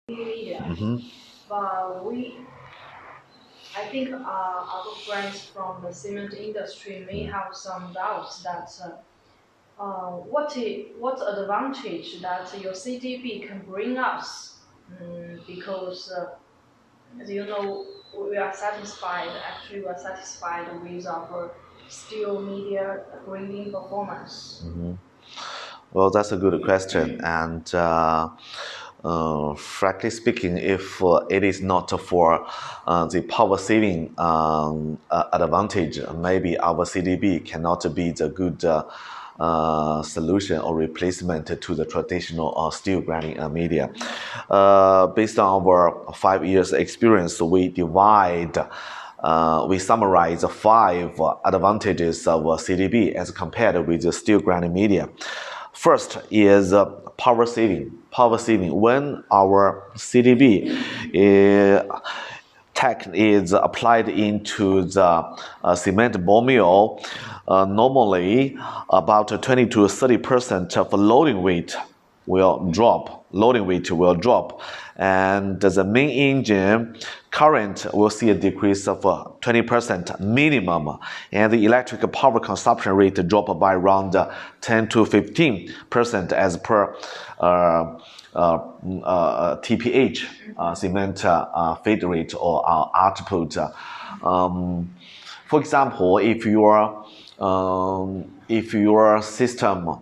media. Mm-hmm. But I think our friends from the cement industry may have some doubts that what advantage that your CGB can bring us, because as you know, we are satisfied. Actually, we are satisfied with our steel media grading performance. Mm-hmm. Well, that's a good question. And frankly speaking, if it is not for the power saving advantage, maybe our CDB cannot be the good solution or replacement to the traditional steel grinding media. Based on our 5 years experience, we summarize five advantages of CDB as compared with the steel grinding media. First is power saving. Power saving. When our CDB tech is applied into the cement ball mill, normally about 20 to 30% of loading weight will drop. Loading weight will drop, and the main engine current will see a decrease of 20% minimum, and the electric power consumption rate drop by around 10 to 15% as per TPH, cement feed rate or output. For example, if your system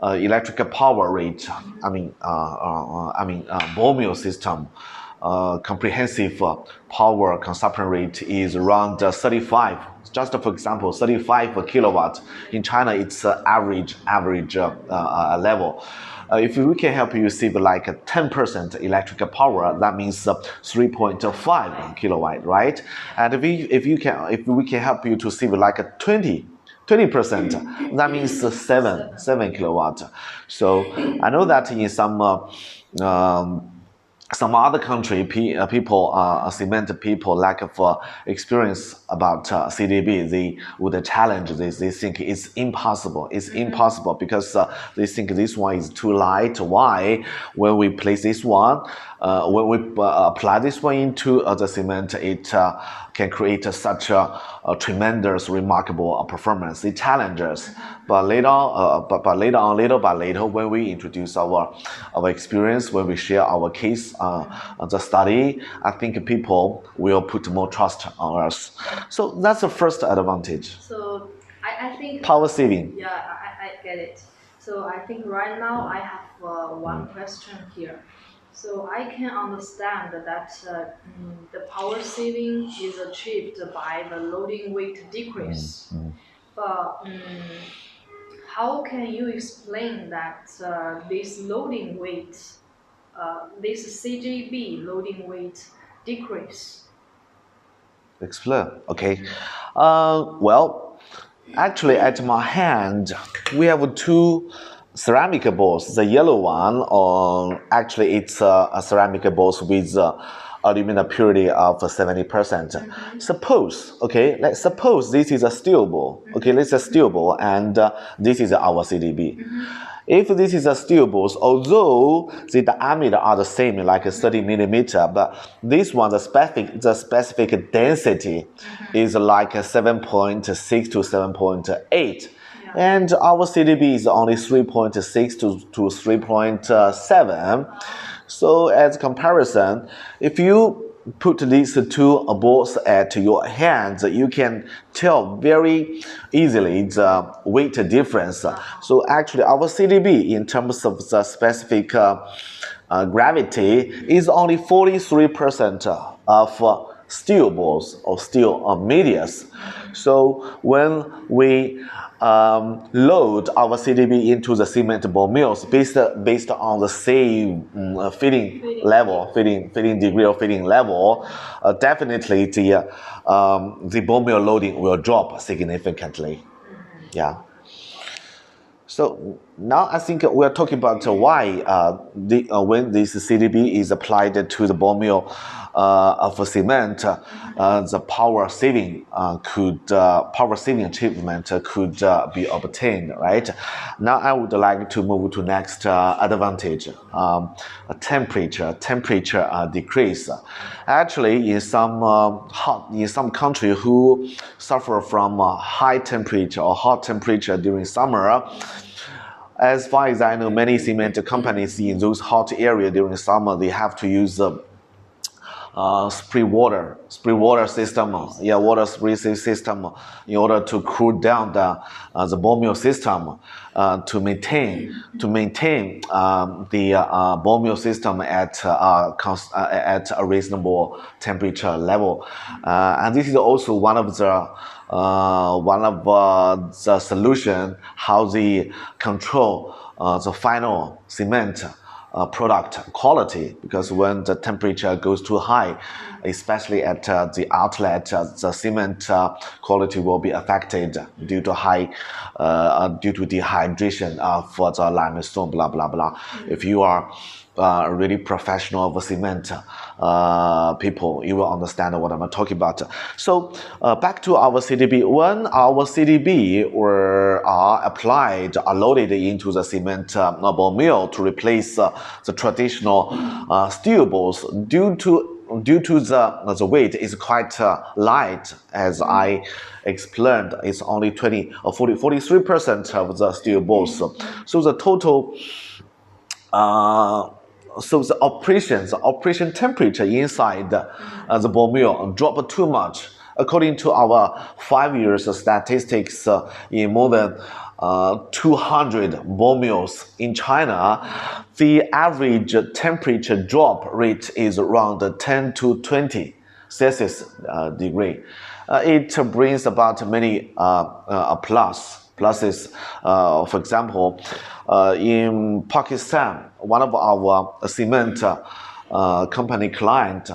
electrical power rate, ball mill system, comprehensive power consumption rate is around 35. Just for example, 35 kilowatt. In China, it's average level. If we can help you save like 10% electrical power, that means 3.5 kilowatt, right? And if we can help you to save like 20%, that means 7 kilowatt. So I know that in some other country, people, cement people, lack of experience about CDB, they would challenge this. They think it's impossible. It's impossible because they think this one is too light. Why? When we place this one, when we apply this one into the cement, it can create such a tremendous, remarkable performance. They challenge us. But later on, little by little, when we introduce our experience, when we share our case, the study, I think people will put more trust on us. So that's the first advantage. So I think Power saving. yeah, I get it. So I think right now I have one question here. So I can understand that the power saving is achieved by the loading weight decrease. But how can you explain that this loading weight, this CGB loading weight decrease? Explain. Okay. Well, actually, at my hand, we have two ceramic balls. The yellow one, actually, it's a ceramic balls with aluminum purity of 70%. Suppose, okay, let's suppose this is a steel ball. Okay, let's a steel ball, and this is our CDB. If this is a steel balls, although the diameter are the same, like 30 millimeter, but this one, the specific density is like 7.6 to 7.8. And our CDB is only 3.6 to 3.7. So as comparison, if you put these two balls at your hands, you can tell very easily the weight difference. So actually our CDB in terms of the specific gravity is only 43% of steel balls or steel medias. So when we load our CDB into the cement ball mills based on the same feeding level, feeding degree or feeding level, definitely the ball mill loading will drop significantly. Yeah. So now I think we are talking about why when this CGB is applied to the ball mill of a cement, the power saving achievement could be obtained, right? Now I would like to move to next advantage, temperature decrease. Actually, in some country who suffer from high temperature or hot temperature during summer, as far as I know, many cement companies in those hot areas during summer, they have to use spray water system, water spray system in order to cool down the ball mill system to maintain the ball mill system at a reasonable temperature level, and this is also one of the solution how they control the final cement product quality, because when the temperature goes too high, especially at the outlet, the cement quality will be affected due to due to dehydration of the limestone, blah blah blah. If you are really professional of cement people, you will understand what I'm talking about. So back to our CGB. When our CGB are applied, are loaded into the cement ball mill to replace the traditional steel balls, due to the weight is quite light, as I explained, it's only 20 or 43% of the steel balls. So the total so the operation temperature inside the ball mill dropped too much. According to our 5 years statistics, in more than 200 ball mills in China, the average temperature drop rate is around 10 to 20 Celsius degree. It brings about many pluses. For example, in Pakistan, one of our cement company client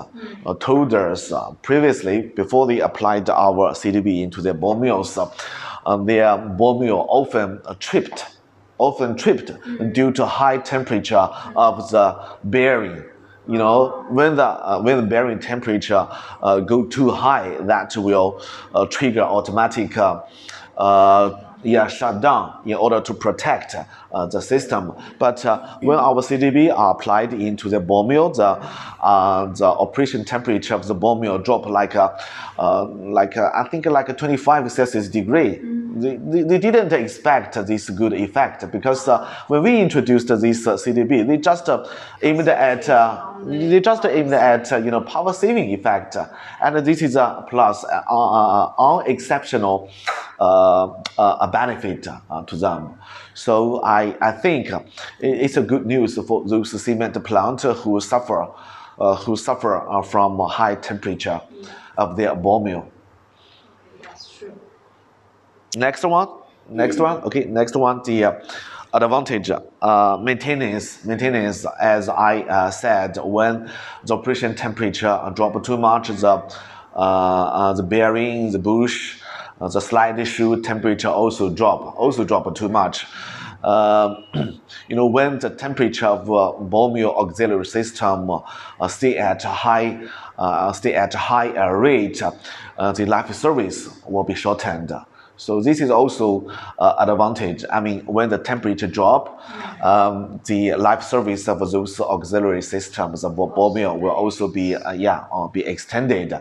told us previously, before they applied our CGB into their ball mills, their ball mill often tripped due to high temperature of the bearing. You know, when the bearing temperature go too high, that will trigger automatic shut down in order to protect the system. But when our CGB are applied into the ball mill, the operation temperature of the ball mill drop I think like a 25 Celsius degree. They didn't expect this good effect, because when we introduced this CGB, they just aimed at power saving effect, and this is a plus, unexceptional a benefit to them. So I think it's a good news for those cement plants who suffer from high temperature of their ball mill. That's true. Next one. Okay, next one, the advantage, maintenance. As I said, when the operation temperature drop too much, the bearing, the bush, the slide shoe temperature also drop too much. When the temperature of ball mill auxiliary system stay at high rate, the life service will be shortened. So this is also an advantage. I mean, when the temperature drop, the life service of those auxiliary systems of ball mill will also be extended.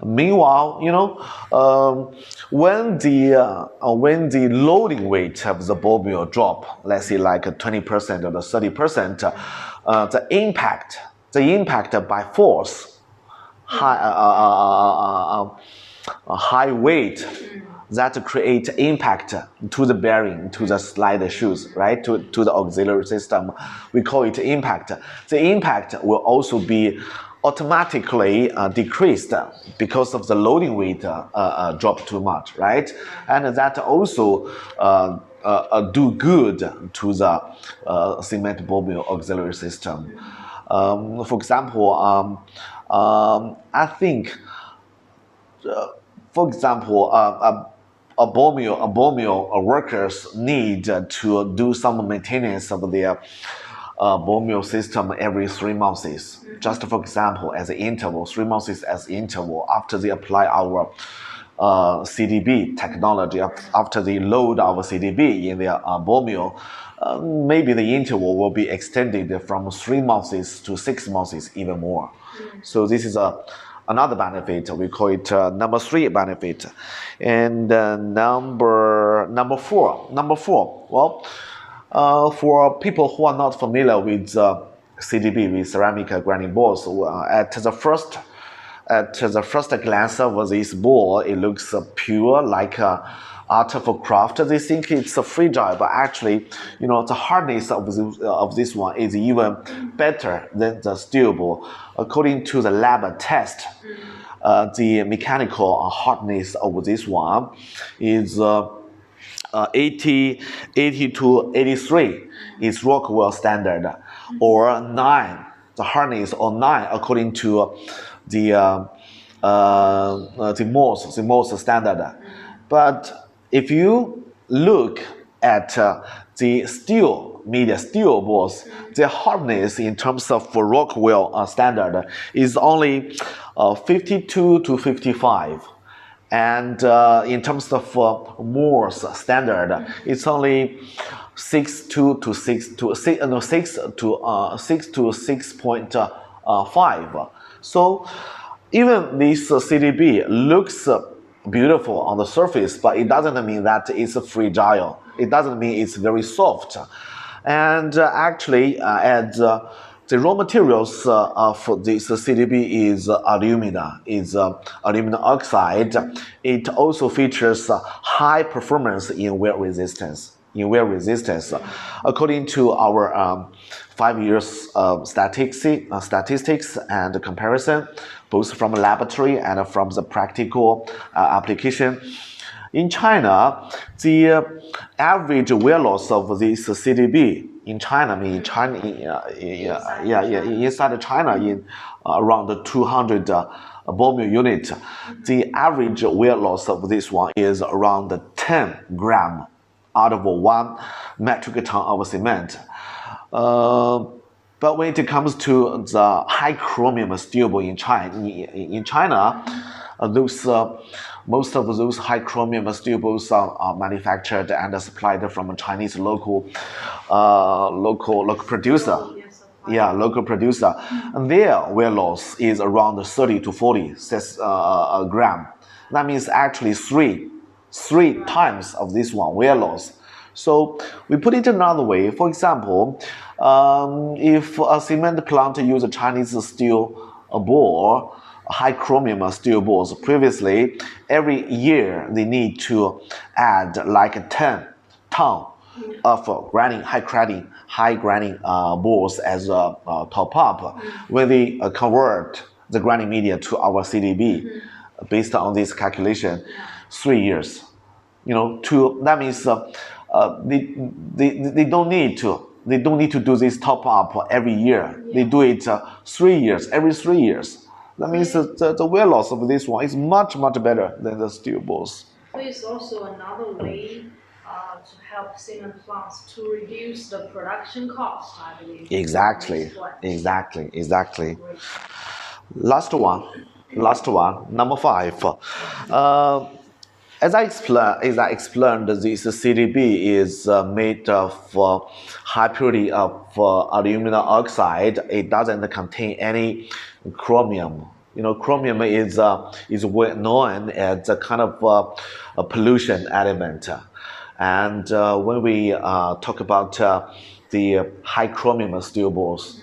Meanwhile, when the loading weight of the ball mill drop, let's say like 20% or 30%, the impact by force, high weight, that create impact to the bearing, to the slide shoes, right? To the auxiliary system. We call it impact. The impact will also be automatically decreased because of the loading weight drop too much, right? And that also do good to the cement ball mill auxiliary system. For example, I think, for example, workers need to do some maintenance of their ball mill system every 3 months. Just for example, as an interval, 3 months as interval after they apply our CDB technology, after they load our CDB in their ball mill, maybe the interval will be extended from 3 months to 6 months, even more. So this is another benefit. We call it number 3 benefit. And number four. Well, for people who are not familiar with CDB, with ceramic grinding balls, at the first glance of this ball, it looks pure, like art of a craft. They think it's fragile, but actually, the hardness of this one is even better than the steel ball. According to the lab test, the mechanical hardness of this one is 80 to 83 is Rockwell standard, or 9, the hardness, or 9 according to the most standard. But if you look at the steel balls, the hardness in terms of Rockwell standard is only 52 to 55. And in terms of Moore's standard, it's only 6 to 6.5. So even this CDB looks beautiful on the surface, but it doesn't mean that it's fragile. It doesn't mean it's very soft. And actually, the raw materials for this CDB is alumina, aluminum oxide. It also features high performance in wear resistance. According to our 5 years statistics and comparison, both from laboratory and from the practical application. In China, the average wear loss of this CDB inside China, in around 200 ball mill unit, the average wear loss of this one is around 10 gram out of 1 metric ton of cement. But when it comes to the high chromium steel ball in China, most of those high chromium steel balls are manufactured and supplied from a Chinese local producer. Yeah, local producer. And their wear loss is around 30 to 40 gram. That means actually three times of this one wear loss. So we put it another way. For example, if a cement plant uses Chinese steel ball, high chromium steel balls, previously every year they need to add like 10 ton of high grinding balls as a top up when they convert the grinding media to our CDB. Based on this calculation, 3 years. That means they don't need to do this top up every year. They do it 3 years, every 3 years. That means the wear loss of this one is much better than the steel balls. So it's also another way to help cement plants to reduce the production cost, I believe. Exactly. Great. Last one, number 5. As I explained, this CDB is made of high purity of aluminum oxide. It doesn't contain any chromium. Chromium is well known as a kind of a pollution element. And when we talk about the high chromium steel balls,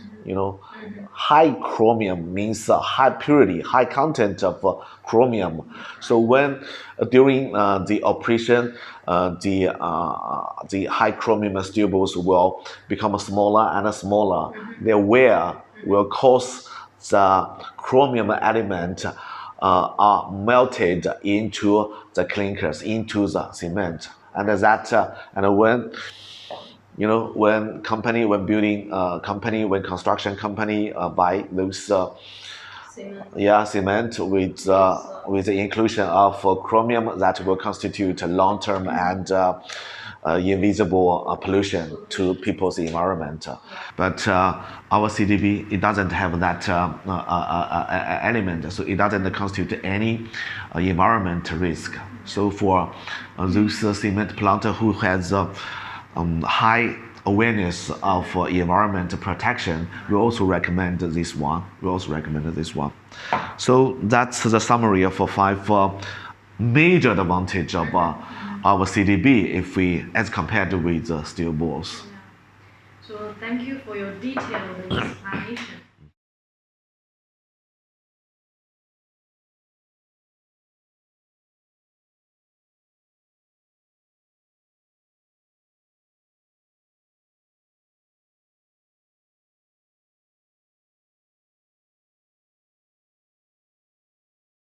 high chromium means high purity, high content of chromium. So when during the operation, the high chromium steel balls will become smaller and smaller. Their wear will cause the chromium element are melted into the clinkers, into the cement, and when construction company buy those Cement. Yeah, cement with the inclusion of chromium that will constitute a long-term and invisible pollution to people's environment. But our CGB, it doesn't have that element, so it doesn't constitute any environment risk. So for those cement plant who has high awareness of environment protection, we also recommend this one. So that's the summary of five major advantage of our CDB if we as compared with steel balls. So thank you for your detailed explanation.